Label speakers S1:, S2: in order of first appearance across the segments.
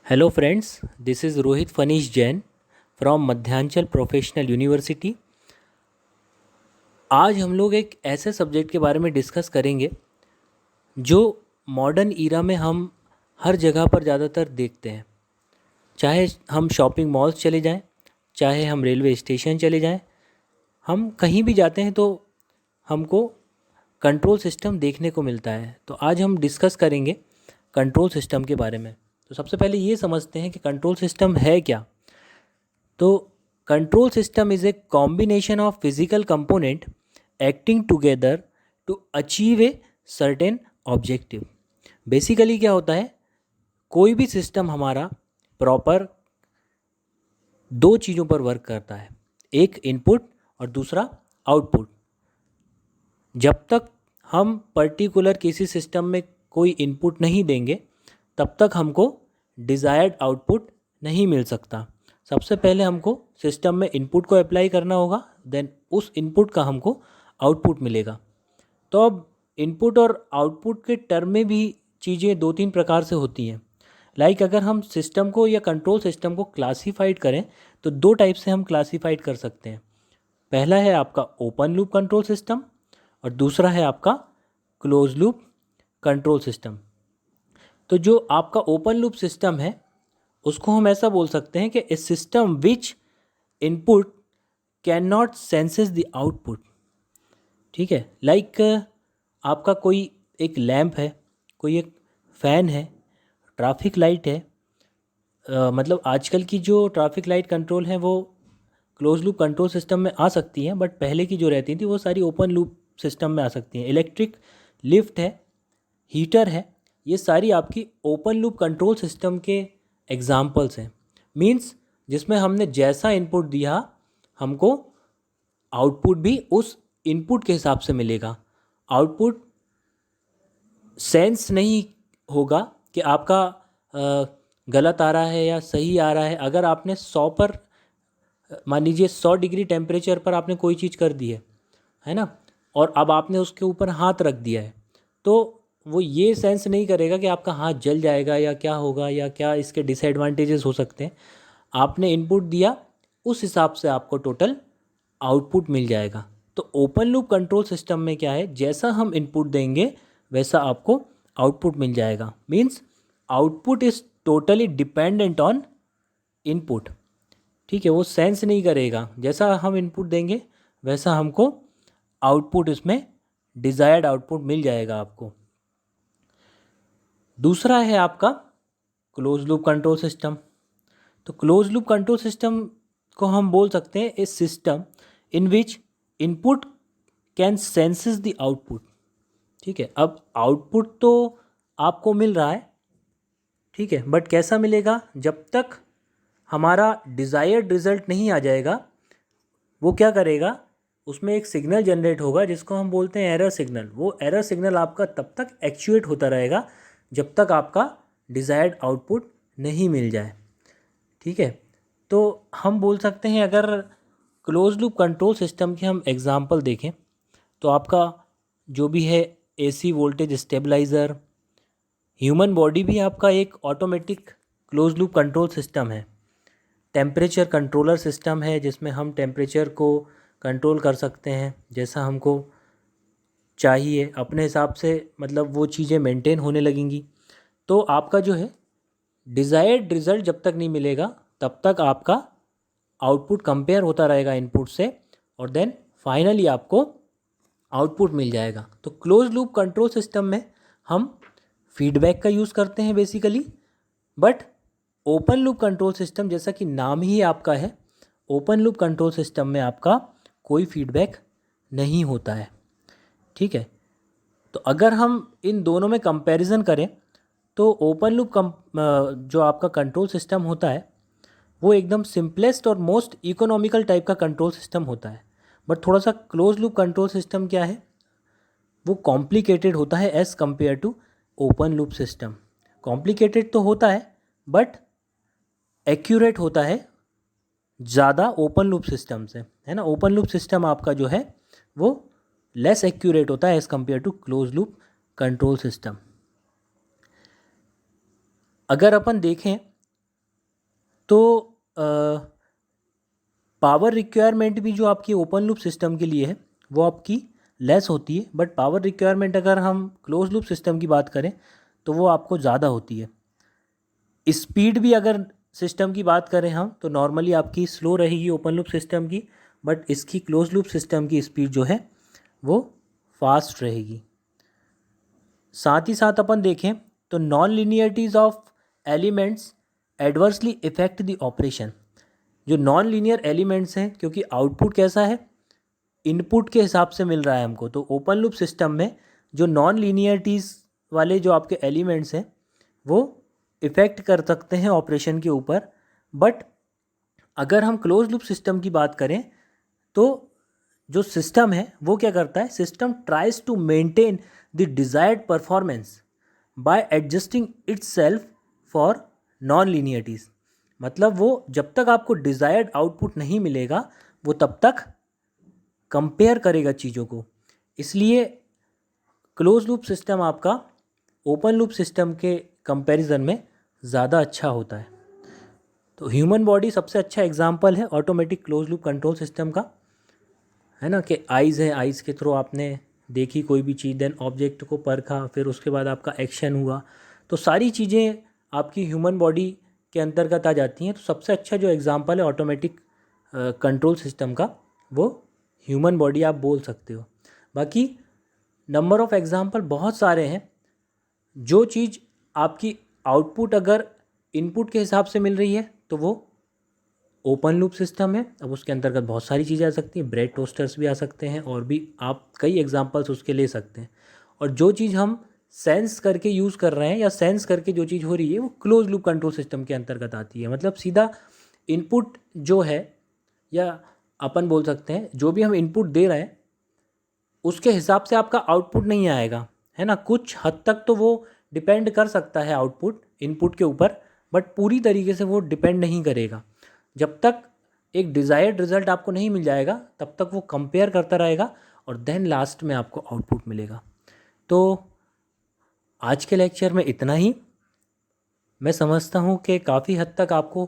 S1: Hello friends, this is Rohit Phanish Jain from Madhyanchal professional university. आज हम लोग एक ऐसे सब्जेक्ट के बारे में डिस्कस करेंगे जो मॉडर्न ईरा में हम हर जगह पर ज़्यादातर देखते हैं। चाहे हम शॉपिंग मॉल्स चले जाएं, चाहे हम रेलवे स्टेशन चले जाएं, हम कहीं भी जाते हैं तो हमको कंट्रोल सिस्टम देखने को मिलता है। तो आज हम डिस्कस करेंगे कंट्रोल सिस्टम के बारे में। तो सबसे पहले ये समझते हैं कि कंट्रोल सिस्टम है क्या। तो control system is a combination of physical component acting together to achieve a certain objective. Basically क्या होता है, कोई भी सिस्टम हमारा प्रॉपर दो चीज़ों पर वर्क करता है, एक इनपुट और दूसरा आउटपुट। जब तक हम पर्टिकुलर किसी सिस्टम में कोई इनपुट नहीं देंगे तब तक हमको डिज़ायर्ड आउटपुट नहीं मिल सकता। सबसे पहले हमको सिस्टम में इनपुट को अप्लाई करना होगा, देन उस इनपुट का हमको आउटपुट मिलेगा। तो अब इनपुट और आउटपुट के टर्म में भी चीज़ें दो तीन प्रकार से होती हैं। अगर हम सिस्टम को या कंट्रोल सिस्टम को क्लासीफाइड करें तो दो टाइप से हम क्लासीफाइड कर सकते हैं। पहला है आपका ओपन लूप कंट्रोल सिस्टम और दूसरा है आपका क्लोज लूप कंट्रोल सिस्टम। तो जो आपका ओपन लूप सिस्टम है उसको हम ऐसा बोल सकते हैं कि a system which input can not senses the output. ठीक है, आपका कोई एक लैंप है, कोई एक फ़ैन है, ट्रैफिक लाइट है। मतलब आजकल की जो ट्रैफिक लाइट कंट्रोल है वो क्लोज लूप कंट्रोल सिस्टम में आ सकती हैं, बट पहले की जो रहती थी वो सारी ओपन लूप सिस्टम में आ सकती हैं। इलेक्ट्रिक लिफ्ट है, हीटर है, ये सारी आपकी ओपन लूप कंट्रोल सिस्टम के एग्जाम्पल्स हैं। मीन्स जिसमें हमने जैसा इनपुट दिया हमको आउटपुट भी उस इनपुट के हिसाब से मिलेगा। आउटपुट सेंस नहीं होगा कि आपका गलत आ रहा है या सही आ रहा है। अगर आपने 100 पर मान लीजिए 100 डिग्री टेम्परेचर पर आपने कोई चीज़ कर दी है ना, और अब आपने उसके ऊपर हाथ रख दिया है, तो वो ये सेंस नहीं करेगा कि आपका हाथ जल जाएगा या क्या होगा या क्या इसके डिसएडवांटेजेस हो सकते हैं। आपने इनपुट दिया, उस हिसाब से आपको टोटल आउटपुट मिल जाएगा। तो ओपन लूप कंट्रोल सिस्टम में क्या है, जैसा हम इनपुट देंगे वैसा आपको आउटपुट मिल जाएगा। Means output is totally dependent on input. ठीक है, वो सेंस नहीं करेगा, जैसा हम इनपुट देंगे वैसा हमको आउटपुट इसमें डिज़ायर्ड आउटपुट मिल जाएगा आपको। दूसरा है आपका क्लोज लूप कंट्रोल सिस्टम। तो क्लोज लूप कंट्रोल सिस्टम को हम बोल सकते हैं a system in which input can senses the output. ठीक है, अब आउटपुट तो आपको मिल रहा है, ठीक है, बट कैसा मिलेगा, जब तक हमारा डिज़ायर्ड रिजल्ट नहीं आ जाएगा वो क्या करेगा, उसमें एक सिग्नल जनरेट होगा जिसको हम बोलते हैं एरर सिग्नल। वो एरर सिग्नल आपका तब तक एक्चुएट होता रहेगा जब तक आपका डिज़ायर्ड आउटपुट नहीं मिल जाए। ठीक है, तो हम बोल सकते हैं अगर क्लोज लूप कंट्रोल सिस्टम के हम एग्जांपल देखें तो आपका जो भी है AC voltage stabiliser, human body भी आपका एक automatic close loop control system है। टेम्परेचर कंट्रोलर सिस्टम है जिसमें हम टेम्परेचर को कंट्रोल कर सकते हैं जैसा हमको चाहिए अपने हिसाब से, मतलब वो चीज़ें मेंटेन होने लगेंगी। तो आपका जो है डिज़ायर्ड रिज़ल्ट जब तक नहीं मिलेगा तब तक आपका आउटपुट कंपेयर होता रहेगा इनपुट से, और देन फाइनली आपको आउटपुट मिल जाएगा। तो क्लोज लूप कंट्रोल सिस्टम में हम फीडबैक का यूज़ करते हैं basically, but open loop control system जैसा कि नाम ही आपका है, ओपन लूप कंट्रोल सिस्टम में आपका कोई फीडबैक नहीं होता है। ठीक है, तो अगर हम इन दोनों में कंपैरिजन करें तो ओपन लूप जो आपका कंट्रोल सिस्टम होता है वो एकदम सिंपलेस्ट और मोस्ट इकोनॉमिकल टाइप का कंट्रोल सिस्टम होता है। बट थोड़ा सा क्लोज लूप कंट्रोल सिस्टम क्या है, वो कॉम्प्लिकेटेड होता है as compare to open loop system. Complicated तो होता है बट एक्यूरेट होता है ज़्यादा ओपन लूप सिस्टम से, है ना। ओपन लूप सिस्टम आपका जो है वो लेस एक्यूरेट होता है as compare to close loop control system. अगर अपन देखें तो पावर रिक्वायरमेंट भी जो आपकी ओपन लूप सिस्टम के लिए है वो आपकी लेस होती है, बट पावर रिक्वायरमेंट अगर हम क्लोज लूप सिस्टम की बात करें तो वो आपको ज़्यादा होती है। स्पीड भी अगर सिस्टम की बात करें हम तो नॉर्मली आपकी स्लो रहेगी ओपन लूप सिस्टम की, बट इसकी क्लोज लूप सिस्टम की स्पीड जो है वो फास्ट रहेगी। साथ ही साथ अपन देखें तो non linearities of elements adversely effect the operation. जो नॉन लीनियर एलिमेंट्स हैं, क्योंकि आउटपुट कैसा है, इनपुट के हिसाब से मिल रहा है हमको, तो ओपन लूप सिस्टम में जो नॉन लीनियरिटीज़ वाले जो आपके एलिमेंट्स हैं वो इफ़ेक्ट कर सकते हैं ऑपरेशन के ऊपर। बट अगर हम क्लोज लूप सिस्टम की बात करें तो जो सिस्टम है वो क्या करता है, system tries to maintain the desired performance by adjusting itself for non linearities. मतलब वो जब तक आपको डिज़ायर्ड आउटपुट नहीं मिलेगा वो तब तक कंपेयर करेगा चीज़ों को। इसलिए क्लोज लूप सिस्टम आपका ओपन लूप सिस्टम के कंपैरिजन में ज़्यादा अच्छा होता है। तो ह्यूमन बॉडी सबसे अच्छा एग्जांपल है automatic close loop control system का, है ना, कि आइज़ है, आइज़ के थ्रू आपने देखी कोई भी चीज़, देन ऑब्जेक्ट को परखा, फिर उसके बाद आपका एक्शन हुआ, तो सारी चीज़ें आपकी ह्यूमन बॉडी के अंतर्गत आ जाती हैं। तो सबसे अच्छा जो एग्जांपल है ऑटोमेटिक कंट्रोल सिस्टम का वो ह्यूमन बॉडी आप बोल सकते हो। बाकी नंबर ऑफ़ एग्जांपल बहुत सारे हैं। जो चीज़ आपकी आउटपुट अगर इनपुट के हिसाब से मिल रही है तो वो ओपन लूप सिस्टम है। अब उसके अंतर्गत बहुत सारी चीज़ें आ सकती हैं, ब्रेड टोस्टर्स भी आ सकते हैं, और भी आप कई एग्जांपल्स उसके ले सकते हैं। और जो चीज़ हम सेंस करके यूज़ कर रहे हैं या सेंस करके जो चीज़ हो रही है वो क्लोज लूप कंट्रोल सिस्टम के अंतर्गत आती है। मतलब सीधा इनपुट जो है, या अपन बोल सकते हैं जो भी हम इनपुट दे रहे हैं उसके हिसाब से आपका आउटपुट नहीं आएगा, है ना। कुछ हद तक तो वो डिपेंड कर सकता है आउटपुट इनपुट के ऊपर, बट पूरी तरीके से वो डिपेंड नहीं करेगा। जब तक एक डिज़ायर्ड रिज़ल्ट आपको नहीं मिल जाएगा तब तक वो कंपेयर करता रहेगा और देन लास्ट में आपको आउटपुट मिलेगा। तो आज के लेक्चर में इतना ही। मैं समझता हूँ कि काफ़ी हद तक आपको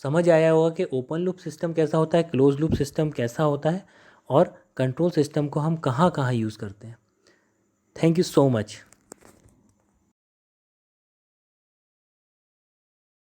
S1: समझ आया होगा कि ओपन लूप सिस्टम कैसा होता है, क्लोज लूप सिस्टम कैसा होता है, और कंट्रोल सिस्टम को हम कहाँ कहाँ यूज़ करते हैं। Thank you so much.